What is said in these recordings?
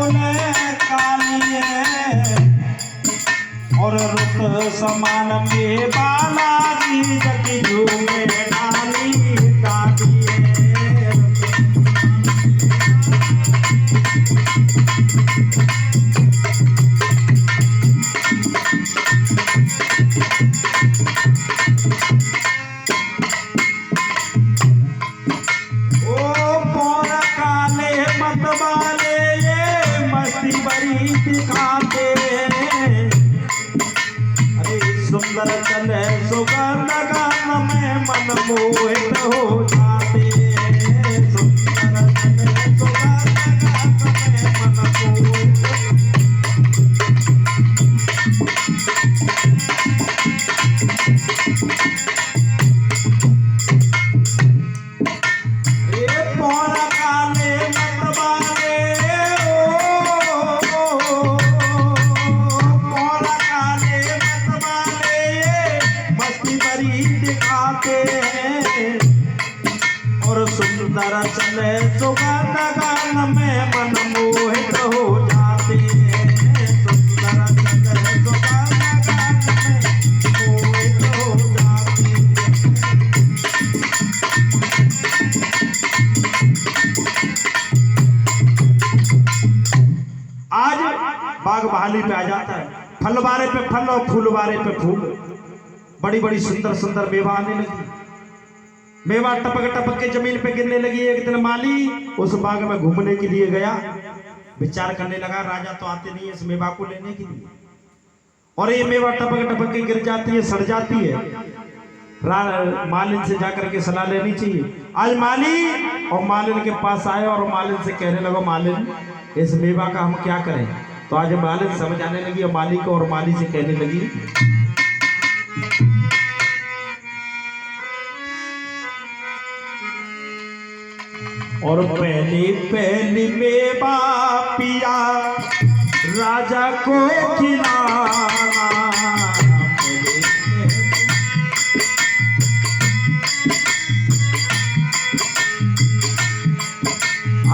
बोले कालिए और रुत समान में बालाजी जग में डाली डालिए। दिखाते अरे सुंदर चले सुगंध गान में मन मोहित हो जाते। सुंदर चले सुगंध गान में मन मोहित। ये पौरा काले मत वाले और सुंदर चले सुगंध गान में मन मोहित हो जाते। सुंदर चले सुगंध गान में मोहित हो जाते। आज बाग बहाली पे आ जाता है, फलवारे पे फल और फूलवारे पे फूल। बड़ी बड़ी सुंदर सुंदर मेवा आने लगी। मेवा टपक टपक के जमीन पे गिरने लगी। एक दिन माली उस बाग में घूमने के लिए गया, विचार करने लगा राजा तो आते नहीं है इस मेवा को लेने के लिए, और ये मेवा टपक टपक के गिर जाती है, सड़ जाती है। मालिन से जाकर के सलाह लेनी चाहिए। आज माली और मालिन के पास आए और मालिन से कहने लगा मालिन इस मेवा का हम क्या करें। तो आज मालिन समझ आने लगी और माली को, और माली से कहने लगी और पहली पहली मेवा पिया राजा को खिलाना।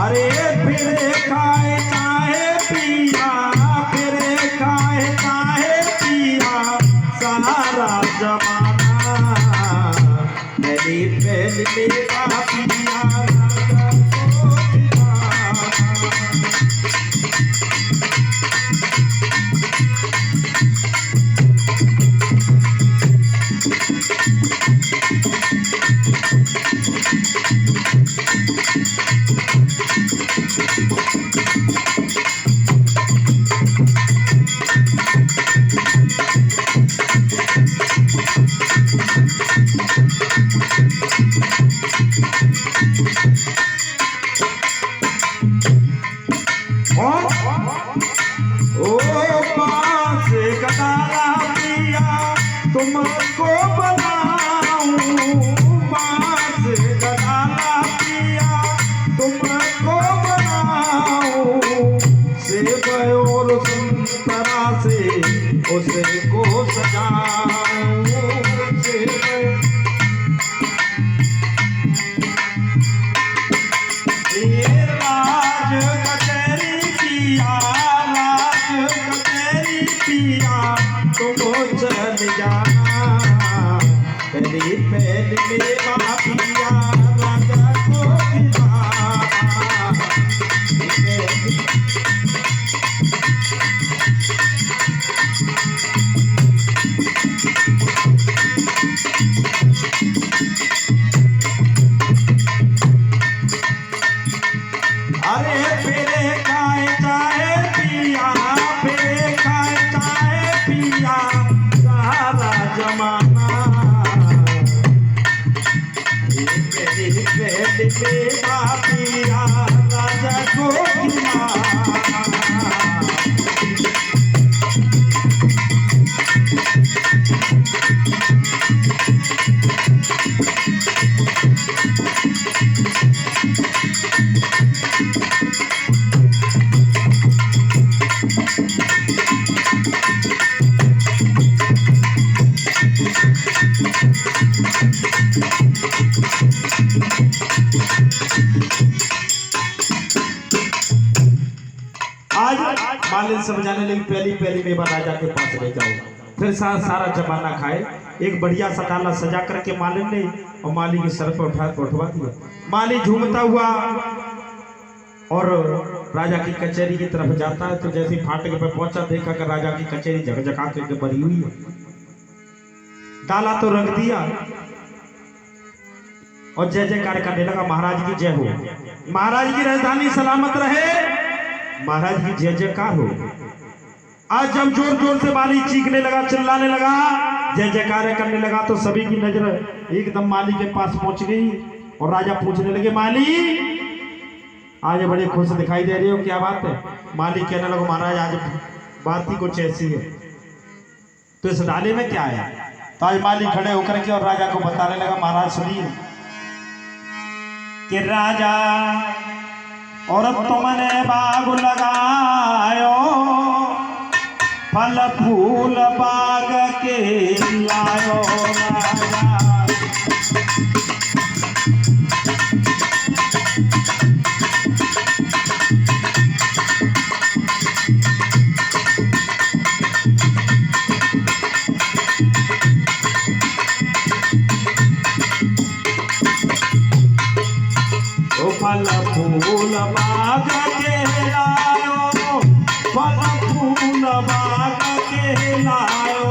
अरे फिर खाए चाहे पिया, फिर खाए चाहे पिया सारा जमाना। पहली पहली मेवा पिया तुमको बनाऊं बांस गडाला पिया, तुमको बनाऊं सेब और संतरा से उसे को सजाऊं। ये राज कचहरी पिया, राज कचहरी पिया तुम चल जाना। पहली पहली मेवा पिया राजा को खिलाना। अरे फिर खाए चाहे पिया, फिर खाए चाहे पिया सारा जमाना। मेरी पहली मेवा पिया राजा को खिलाना। आज मालिन समझाने लगी पहली पहली मेवा राजा के पास ले जाओ, फिर सारा जमाना खाए। एक बढ़िया सा डाला सजा करके मालिन ने और माली के सर पर उठवा दिया। माली झूमता हुआ और राजा की कचहरी की तरफ जाता है, तो जैसे फाटक पे पहुंचा देखा कि राजा की कचहरी झकझका के भरी हुई है। डाला तो रंग दिया और जय जयकार करने लगा, महाराज की जय हो, महाराज की राजधानी सलामत रहे, महाराज की जय जयकार हो। आज जब जोर जोर से माली चीखने लगा, चिल्लाने लगा, जय जयकार करने लगा, तो सभी की नजर एकदम माली के पास पहुंच गई और राजा पूछने लगे, माली आज बड़े खुश दिखाई दे रही हो, क्या बात है? माली कहने लगा, महाराज आज बात ही कुछ ऐसी है। तो इस डाले में क्या है? तो आज माली खड़े होकर के और राजा को बताने लगा, महाराज सुनिए कि राजा और तुमने बाग लगायो, फल फूल बाग के लायो राजा। फल फूल बाग के लायो, फल फूल बाग के लायो,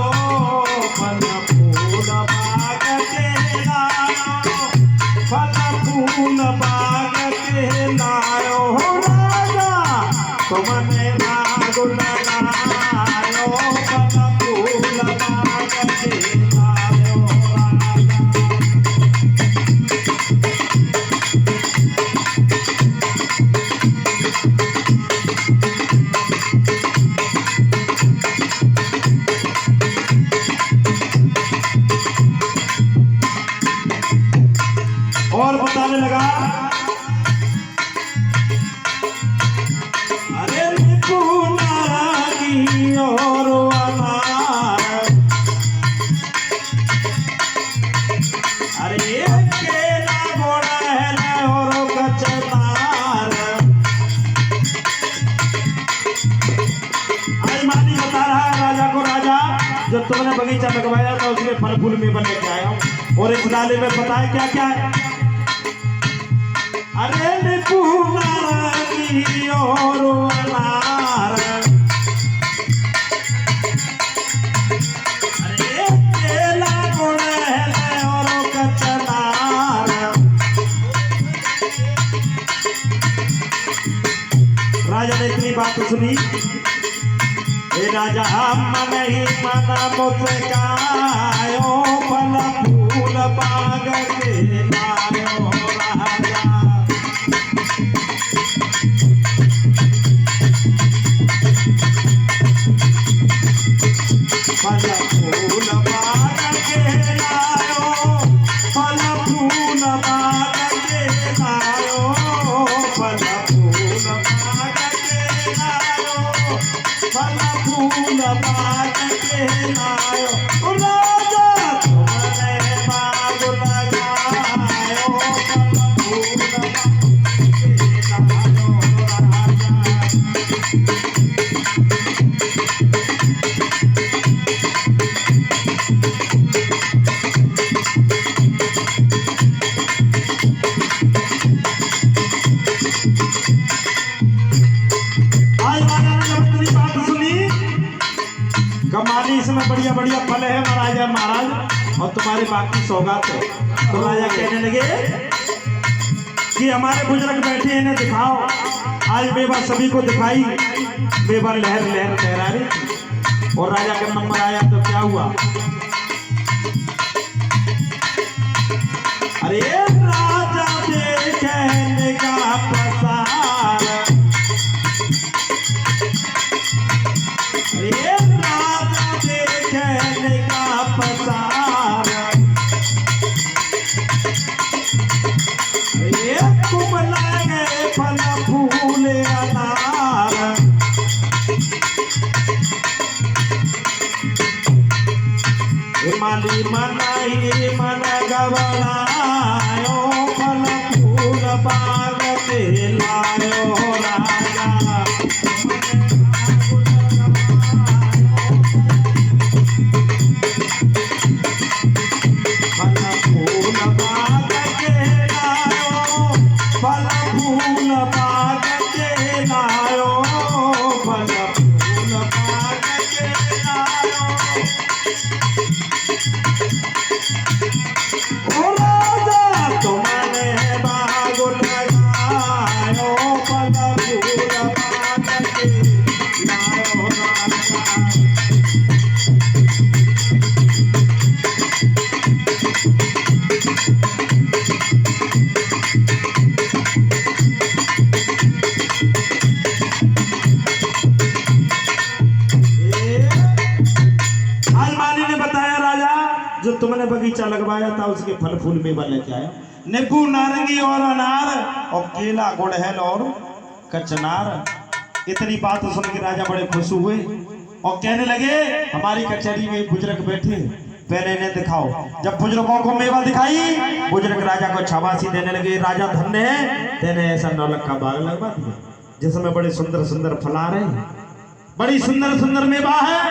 फल फूल बाग के लायो, फल फूल बाग के लायो राजा, तुमने बाग लगायो, फल फूल बाग के लायो राजा। और बताने लगा, अरे की और अनार, अरे केला गोड़ा है और कचनार। आज माली बता रहा है राजा को, राजा जब तुमने बगीचा लगवाया था उसमें फल फूल में बन के आया हूँ, और इस डाले में पता है क्या क्या है? अरे की और अनार, अरे केला गुड़ है और कचनार। राजा ने इतनी बात सुनी, राजा मन ही मन मुस्कायो, फल फूल बाग के लायो राजा। फल फूल बाग के लायो, फल फूल बाग के लायो, फल फूल बाग के लायो, फल फूल बाग के लायो राजा, तुमने बाग लगायो, फल फूल बाग के लायो कमाली, इसमें बढ़िया बढ़िया फल है महाराज और तुम्हारे बाकी सौगात है। तो राजा कहने लगे कि हमारे बुजुर्ग बैठे हैं, इन्हें दिखाओ। आज मेवा सभी को दिखाई, मेवा लहर लहर लहरा रही। और राजा का नंबर आया तो क्या हुआ? अरे राजा देखे का प्रसार, अरे राजा देखे का प्रसार, अरे तुम लगे फल फूल अनार। माली मन ही मन गवलायो, फल फूल बाग के लायो राजा। जो तुमने बगीचा लगवाया था उसके फल फूल मेवा लेके आया, नींबू नारंगी और अनार और केला गुड़हल और कचनार। इतनी बात सुन के राजा बड़े खुश हुए और कहने लगे हमारी कचहरी में बुजुर्ग बैठे, पहले इन्हें दिखाओ। जब बुजुर्गों को मेवा दिखाई, बुजुर्ग राजा को शाबाशी देने लगे। राजा धन्य है, तेने ऐसा नौलखा बाग लगवा दिया जिसमें बड़े सुंदर सुंदर फल आ रहे हैं, बड़ी सुंदर सुंदर मेवा है।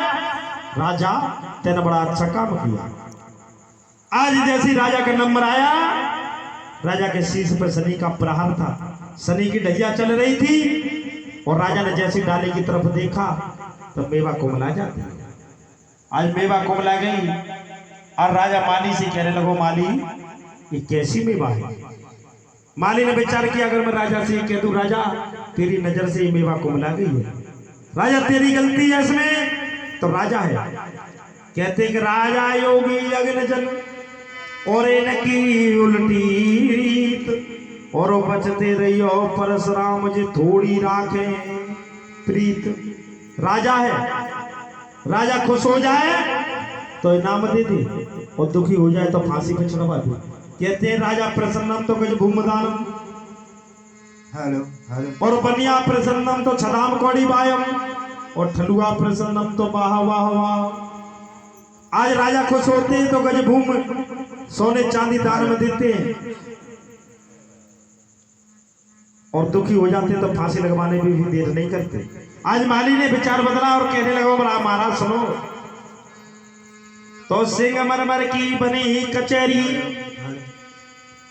राजा तेने बड़ा अच्छा काम किया। आज जैसी राजा का नंबर आया, राजा के शीश पर शनि का प्रहार था, शनि की ढैया चल रही थी और राजा ने जैसी डाली की तरफ देखा तो मेवा कुमला जाती। आज मेवा कुमला गई और राजा माली से कहने लगो, माली ये कैसी मेवा है? माली ने विचार किया, अगर मैं राजा से कह दूं राजा तेरी नजर से ये मेवा कुमला गई है, राजा तेरी गलती है इसमें, तो राजा है। कहते कि राजा योगी अग्न जल और इनकी उल्टी रीत और बचते रहियो परशुराम जी थोड़ी राखे प्रीत। राजा है, राजा खुश हो जाए तो इनाम दे दे और दुखी हो जाए तो फांसी पे चढ़वा दे। कहते हैं राजा प्रसन्नम तो गज भूमदानम, हेलो, और बनिया प्रसन्नम तो छदाम कौड़ी बायम, और ठलुआ प्रसन्नम तो वाह वाह वाह। आज राजा खुश होते हैं तो गज भूम सोने चांदी दान में देते हैं और दुखी हो जाते हैं तो फांसी लगवाने में भी देर नहीं करते। आज माली ने विचार बदला और कहने लगा, महाराज सुनो, तो सिंह मरमर की बनी ही कचहरी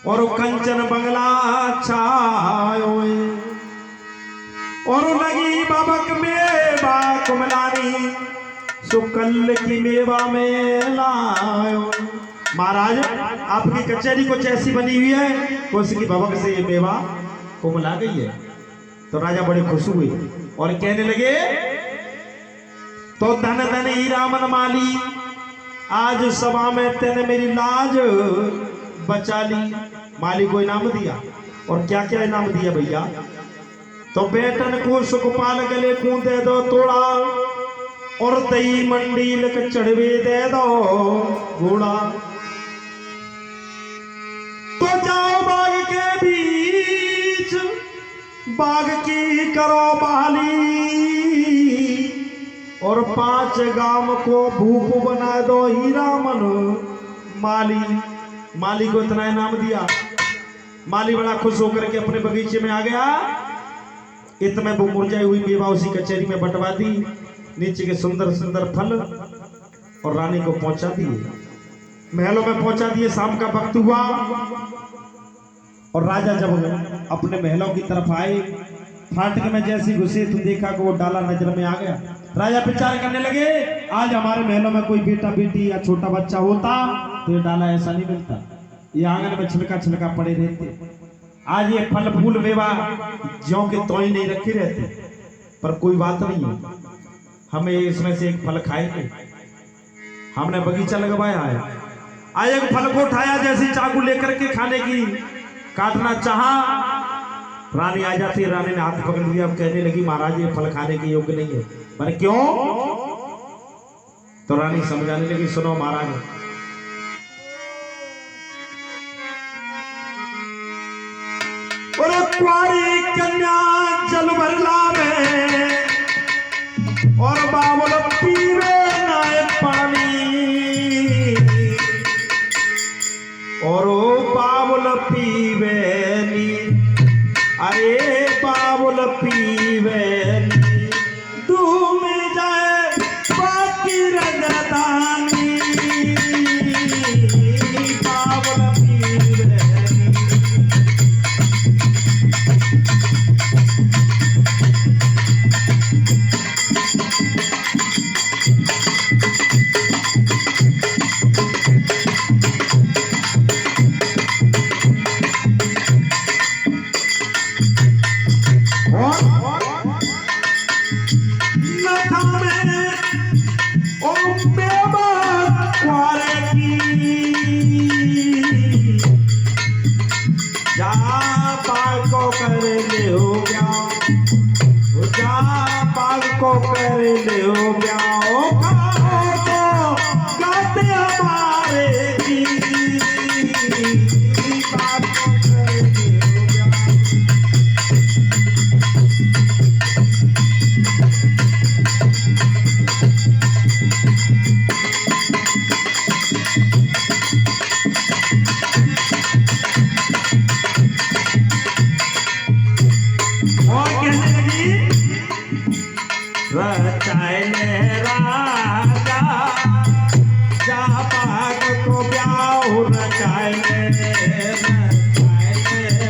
और कंचन बंगला छायो और लगी बाबक मेवा कुमलानी सुकल की मेवा में लायो। महाराज आपकी कचहरी कुछ ऐसी बनी हुई है, उसकी बबक से ये मेवा कुमला गई है। तो राजा बड़े खुश हुए और कहने लगे, तो धन धन हीरा मन माली, आज सभा में तेने मेरी लाज बचा ली। माली को इनाम दिया, और क्या क्या इनाम दिया भैया? तो बेटन को सुखपाल गले को दे दो तोड़ा और दही मंडील के चढ़वे दे दो घोड़ा। तो जाओ बाग के बीच बाग की करो बहाली और 5 गांव को भूप बना दो हीरा मन माली। माली को इतना इनाम दिया, माली बड़ा खुश होकर के अपने बगीचे में आ गया। इतने वो मुरझाई हुई मेवा उसी कचहरी में बंटवा दी, नीचे के सुंदर सुंदर फल और रानी को पहुंचा दिए, महलों में पहुंचा दिए। शाम का वक्त हुआ और राजा जब अपने महलों की तरफ आए, फाटक में जैसी घुसे तो देखा कि वो डाला नजर में आ गया। राजा विचार करने लगे, आज हमारे महलों में कोई बेटा बेटी या छोटा बच्चा होता तो ये डाला ऐसा नहीं मिलता, ये आंगन में छिलका छिलका पड़े रहते। आज ये फल फूल मेवा ज्यों के त्यों ही नहीं रखे रहते, पर कोई बात नहीं है, हमें इसमें से एक फल खाएंगे। हमने बगीचा लगवाया है। आज एक फल को उठाया, जैसी चाकू लेकर के खाने की काटना चाहा, रानी आ जाती है। रानी ने हाथ पकड़ लिया, अब कहने लगी, महाराज ये फल खाने के योग्य नहीं है। पर क्यों? तो रानी समझाने लगी, सुनो महाराज, और कुंवारी कन्या जल भर लावे और बावल पीवे नाय पानी, और बावल पीवे नी, अरे बावल पीवे नी डूब जाए बाकी रजदानी, बावल पीवे नी। कर लो ब्याओ खाओ गाते हमारे की बात को कर लो और कहने लगी रचाए राजा जा पाग को ब्याह रचाए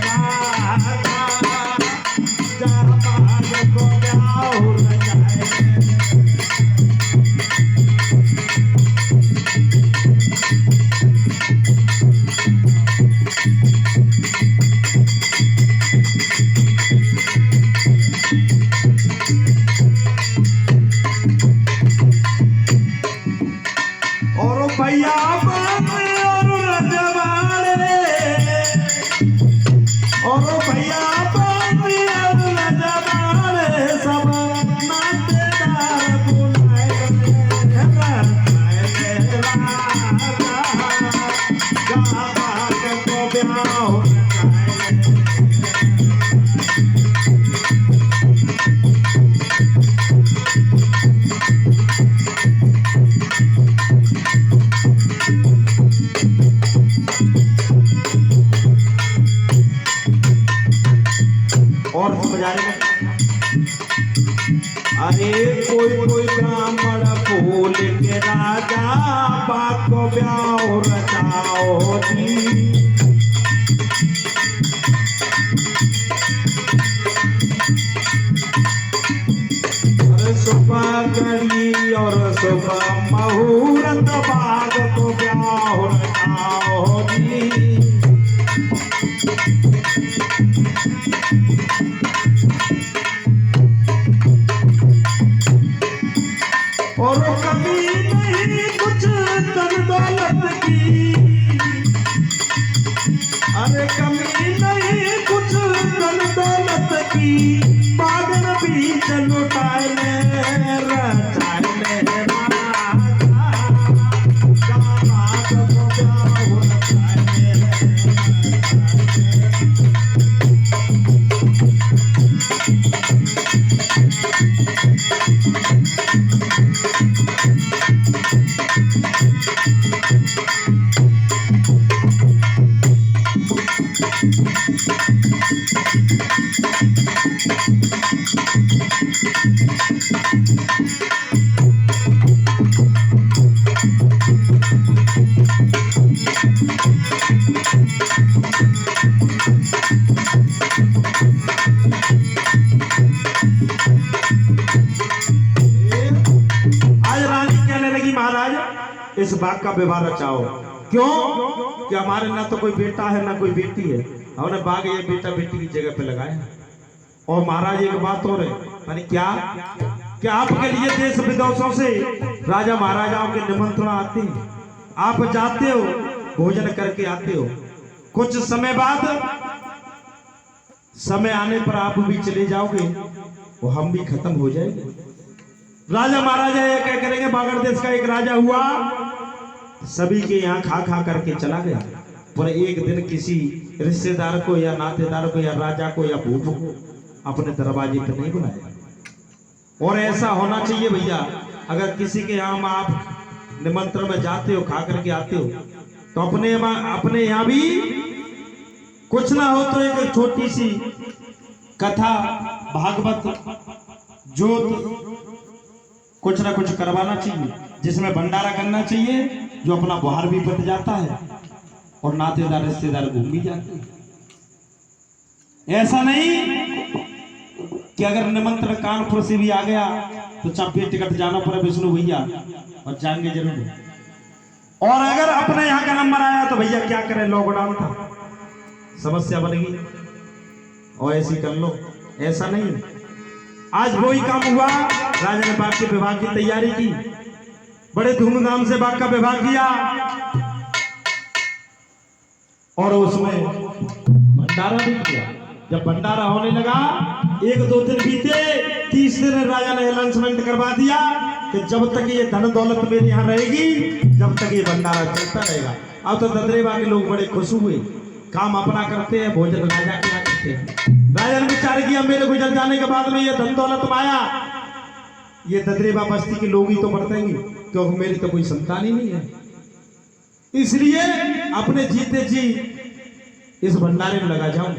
राजा जा पाग को ब्याह रचाए और भैया और रजवाड़े और भैया और रजवाड़े सब नातेदार बुलाए को ब्याह और बजाने में अरे कोई ब्राह्मण फूल के राजा बात को ब्याह रचाओ जी सुबह घड़ी और सुबह मुहूर्त बाग को ब्याह रचाओ जी और कभी नहीं कुछ धन दौलत की अरे कमी नहीं कुछ धन दौलत की बागन बीच लुटाए इस बाग का व्यवहार रचाओ क्यों कि हमारे ना तो कोई बेटा है ना कोई बेटी है हमने बाग ये बेटा बेटी की जगह पे लगाया और महाराज एक बात और है यानी क्या कि आपके लिए देश विदेशों से राजा महाराजाओं के निमंत्रण आते हैं आप जाते हो भोजन करके आते हो कुछ समय बाद समय आने पर आप भी चले जाओगे वो हम भी खत्म हो जाएंगे राजा महाराजा ये क्या करेंगे बागड़ देश का एक राजा हुआ सभी के यहाँ खा खा करके चला गया पर एक दिन किसी रिश्तेदार को या नातेदार को या राजा को या भूप को अपने दरवाजे पर नहीं बुलाया और ऐसा होना चाहिए भैया अगर किसी के यहाँ आप निमंत्रण में जाते हो खा करके आते हो तो अपने यहाँ भी कुछ ना हो तो एक छोटी सी कथा भागवत जोत कुछ ना कुछ करवाना चाहिए जिसमें भंडारा करना चाहिए जो अपना बुहार भी बच जाता है और नातेदार रिश्तेदार घूम भी जाते हैं ऐसा नहीं कि अगर निमंत्रण कानपुर से भी आ गया तो चप्पे टिकट जाना पड़ा विष्णु भैया और जाएंगे जरूर और अगर अपने यहाँ का नंबर आया तो भैया क्या करें लॉकडाउन था समस्या बन गई और ऐसी कर लो ऐसा नहीं आज वही काम हुआ राजा ने बाग के विभाग की तैयारी की बड़े धूमधाम से बाग का विभाग किया और उसमें भंडारा भी किया जब भंडारा होने लगा एक दो दिन बीते, तीसरे दिन राजा ने अनाउंसमेंट करवा दिया कि जब तक ये धन दौलत मेरे यहाँ रहेगी, जब तक ये भंडारा चलता रहेगा। अब तो ददरेवा के लोग बड़े खुश हुए, काम अपना करते हैं, भोजन राजा के यहाँ करते हैं। राजा ने विचार किया मेरे गुजर जाने के बाद में ये धन दौलत माया, ये ददरेवा बस्ती के लोग ही तो बरतेंगे, क्योंकि मेरी तो कोई संतान ही नहीं है। इसलिए अपने जीते जी इस भंडारे में लगा जाऊं।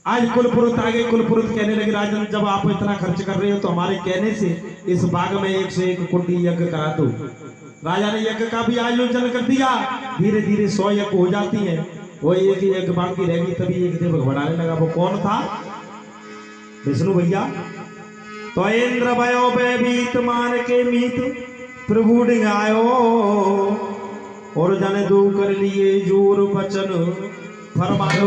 आज कुलपुरुष आगे, कुलपुरुष कहने लगे राजन जब आप इतना खर्च कर रहे हो तो हमारे कहने से इस बाग में 101 कुंडी यज्ञ करा दो। राजा ने यज्ञ का भी आयोजन कर दिया, धीरे धीरे 100 यज्ञ हो जाती है, वो एक यज्ञ बाकी रहेगी। तभी एक देव बढ़ाने लगा, वो कौन था? विष्णु भैया। तो इंद्र भयो भयभीत मान के मीत प्रभु आयो, और जन दू कर लिए जोर वचन फरमायो।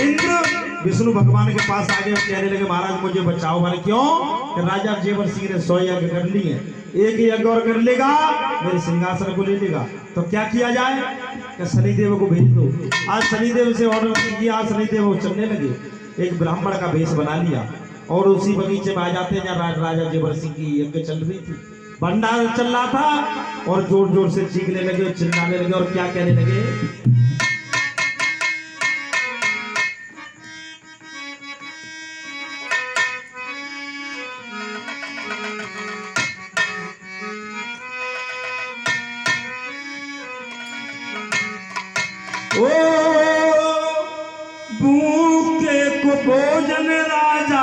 इंद्र विष्णु भगवान के पास आगे कहने लगे महाराज मुझे बचाओ। माने क्यों? कि राजा जेवर सिंह ने 100 यज्ञ कर लिए, एक यज्ञ और कर लेगा मेरे सिंहासन को ले लेगा, तो क्या किया जाए? कि शनिदेव को भेज दो। आज शनिदेव से ऑर्डर किया, आज शनिदेव चलने लगे, एक ब्राह्मण का भेष बना लिया और उसी बगीचे में आ जाते हैं जहाँ राजा जेवर सिंह की यज्ञ चल रही थी, भंडारा चल रहा था, और जोर जोर से चीखने लगे और चिल्लाने लगे और क्या कहने लगे? ओ भूखे को भोजन राजा,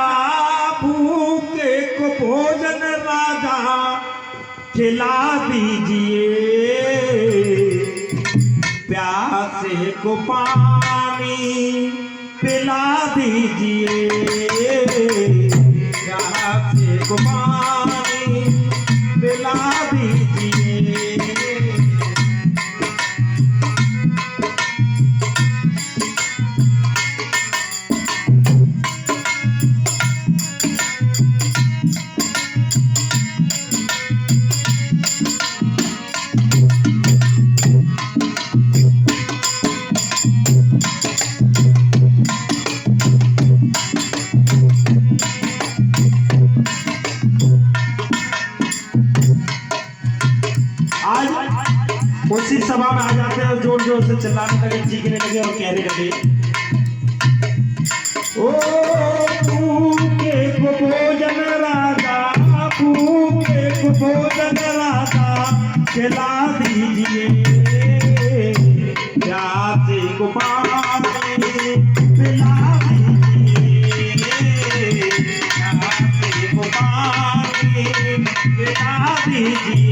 भूखे को भोजन राजा खिला दीजिए, प्यासे को पानी पिला दीजिए, प्यासे को पानी पिला दीजिए। उसी सभा में आ जाते हैं, जोर जोर से चिल्लाने लगे, चीखने लगे और कहने लगे ओ भूखे को भोजन राजा, भूखे को भोजन राजा खिला दीजिए, प्यासे को पानी पिला दीजिए, प्यासे को पानी पिला दीजिए।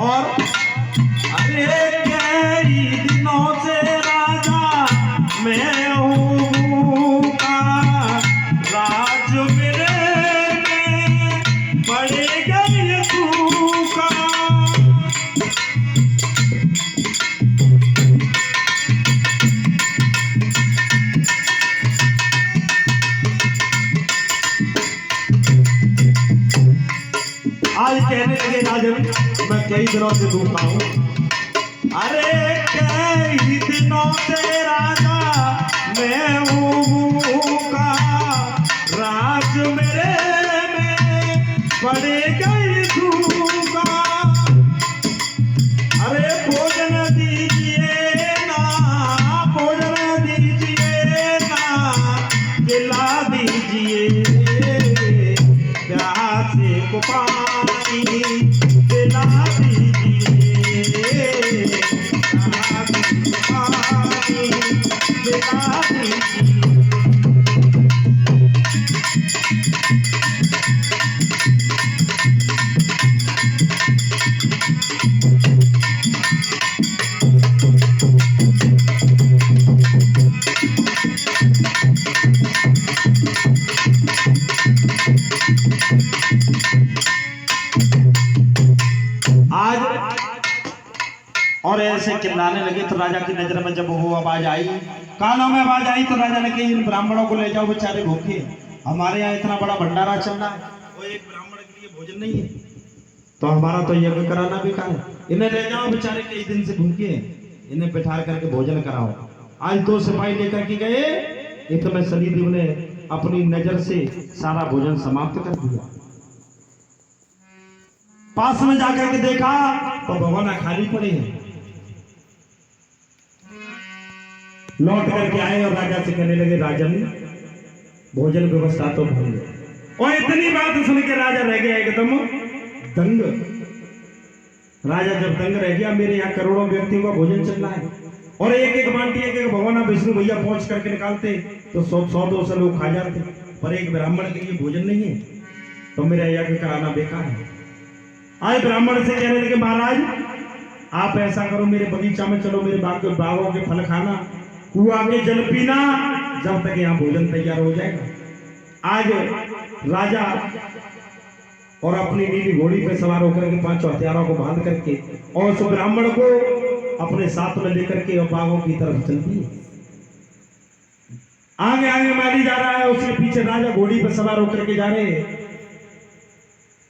और अरे कई दिनों से राजा मैं हूँ का, राज मेरे में पड़ेगा ये सूखा। आज कहने लगे राजन मैं कई दिनों से भूखा हूँ। अरे कई दिनों से राजा मैं हूँ भूखा, राज मेरे में पड़ेगा ये सूखा। अरे भोजन दीजिए ना, भोजन दीजिए ना, खिला दीजिए, प्यासे को पानी पिला दीजिए, प्यासे को पानी पिला दीजिए। और ऐसे चिल्लाने लगे तो राजा की नजर में जब वो आवाज आई, कानों में आवाज आई, तो राजा ने कहा इन ब्राह्मणों को ले जाओ, बेचारे भूखे। हमारे यहाँ इतना बड़ा भंडारा चल रहा है, वो एक ब्राह्मण के लिए भोजन नहीं है, तो हमारा तो यज्ञ कराना बेकार है। इन्हें ले जाओ, बेचारे कई दिन से भूखे हैं, इन्हें बैठा करके भोजन कराओ। आज 2 सिपाही लेकर के गए, इतने शनिदेव ने अपनी नजर से सारा भोजन समाप्त कर दिया। पास में जाकर के देखा तो भगवान खाली पड़े हैं। लौट करके आए और राजा से कहने लगे, राजन भोजन व्यवस्था तो भूल गए। और इतनी बात सुन के राजा रह गया एकदम दंग। राजा जब दंग रह गया, मेरे यहाँ करोड़ों व्यक्तियों का भोजन चल रहा है और एक एक बांटी एक भगवान विष्णु भैया पहुंच करके निकालते तो 100-200 लोग खा जाते, पर एक ब्राह्मण के लिए भोजन नहीं है, तो मेरा यज्ञ कराना बेकार है। आज ब्राह्मण से कहने लगे, महाराज आप ऐसा करो, मेरे बगीचा में चलो, मेरे बागों के फल खाना, कुआं के जल पीना, जब तक यहाँ भोजन तैयार हो जाएगा। आज राजा और अपनी नीली घोड़ी पर सवार होकर के 5 हथियारों को बांध करके और उस ब्राह्मण को अपने साथ में लेकर के और बागों की तरफ चलती है। आगे आगे माली जा रहा है, उसके पीछे राजा घोड़ी पर सवार होकर के जा रहे हैं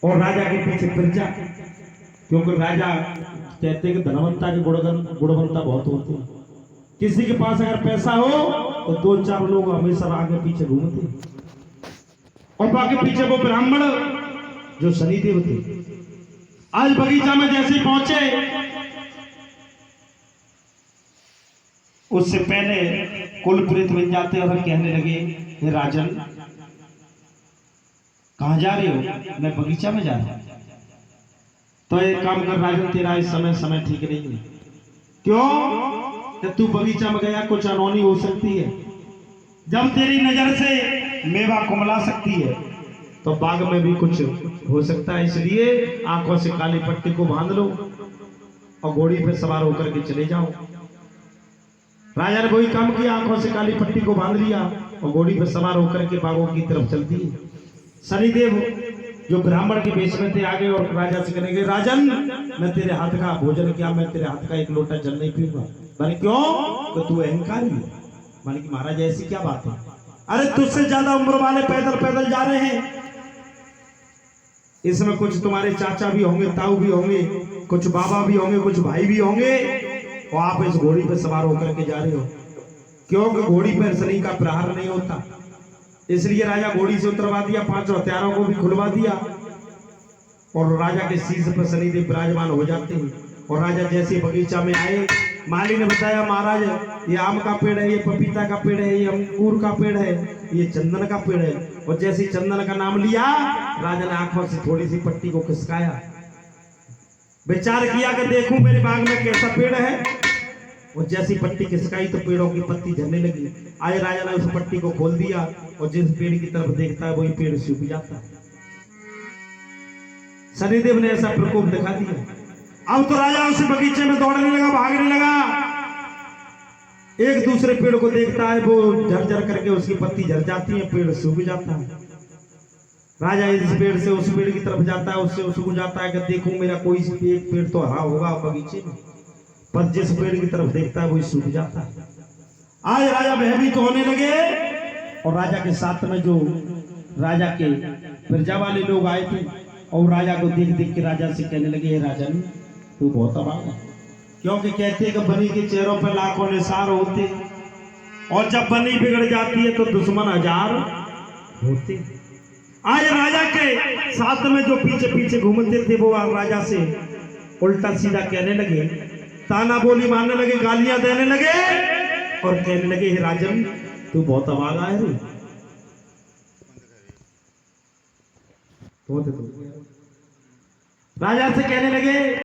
और राजा के पीछे प्रजा, क्योंकि राजा कहते हैं कि धनवंता के गुणवंता बहुत होते हैं। किसी के पास अगर पैसा हो तो 2-4 लोग हमेशा आगे पीछे घूमते और बाकी पीछे वो ब्राह्मण जो शनिदेव थे। आज बगीचा में जैसे पहुंचे, उससे पहले कुल प्रेत बन जाते और कहने लगे, हे राजन कहां जा रहे हो? मैं बगीचा में जा रहा हूं। तो एक काम कर राजन, तेरा इस समय ठीक नहीं है। क्यों? कि तू बगीचा में गया, कुछ अनहोनी हो सकती है। जब तेरी नजर से मेवा कुमला सकती है तो बाग में भी कुछ हो सकता है, इसलिए आंखों से काली पट्टी को बांध लो और घोड़ी पर सवार होकर के चले जाओ। राजा ने वही काम किया, आंखों से काली पट्टी को बांध लिया और घोड़ी पर सवार होकर के बागों की तरफ चलती है। शनिदेव जो ब्राह्मण के वेश में थे आगे और राजा से कहेंगे, राजन मैं तेरे हाथ का भोजन किया, मैं तेरे हाथ का एक लोटा जल नहीं पीऊंगा। माने क्यों? तो तू अहंकारी है। माने कि महाराज ऐसी क्या बात है? अरे तुझसे ज्यादा उम्र वाले पैदल पैदल जा रहे हैं, इसमें कुछ तुम्हारे चाचा भी होंगे, ताऊ भी होंगे, कुछ बाबा भी होंगे, कुछ भाई भी होंगे, और आप इस घोड़ी पर सवार होकर के जा रहे हो। क्योंकि घोड़ी पर शनि का प्रहार नहीं होता, इसलिए राजा घोड़ी से उतरवा दिया, 5 हथियारों को भी खुलवा दिया और राजा के शीश पर शनिदेव विराजमान हो जाते हैं। और राजा जैसे बगीचा में आए, माली ने बताया, महाराज ये आम का पेड़ है, ये पपीता का पेड़ है, ये अंगूर का पेड़ है, ये चंदन का पेड़ है। और जैसे चंदन का नाम लिया, राजा ने आंखों से थोड़ी सी पट्टी को खिसकाया, विचार किया कि देखूं मेरे बाग में कैसा पेड़ है। और जैसी पट्टी खिसकाई तो पेड़ों की पत्ती झड़ने लगी। आज राजा ने उस पट्टी को खोल दिया और जिस पेड़ की तरफ देखता है वही पेड़ सूख जाता है। शनिदेव ने ऐसा प्रकोप दिखा दिया। अब तो राजा उस बगीचे में दौड़ने लगा, भागने लगा, एक दूसरे पेड़ को देखता है, वो झरझर करके उसकी पत्ती झड़ जाती है, पेड़ सूख जाता है। राजा इस पेड़ से उस पेड़ की तरफ जाता है, उससे सूख जाता है कि देखूं मेरा कोई एक पेड़ तो हरा होगा बगीचे में, पर जिस पेड़ की तरफ देखता है वही सूख जाता है। आज राजा भयभीत होने लगे और राजा के साथ में जो राजा के प्रजा वाले लोग आए थे और राजा को देख देख के राजा से कहने लगे, राजन तू बहुत अभागा, क्योंकि कहते हैं कि बनी के चेहरों पर लाखों निसार होते और जब बनी बिगड़ जाती है तो दुश्मन 1000 होते। आज राजा के साथ में जो पीछे पीछे घूमते थे वो राजा से उल्टा सीधा कहने लगे, ताना बोली मारने लगे, गालियां देने लगे और कहने लगे, हे राजन तू बहुत अभागा है रे। राजा से कहने लगे,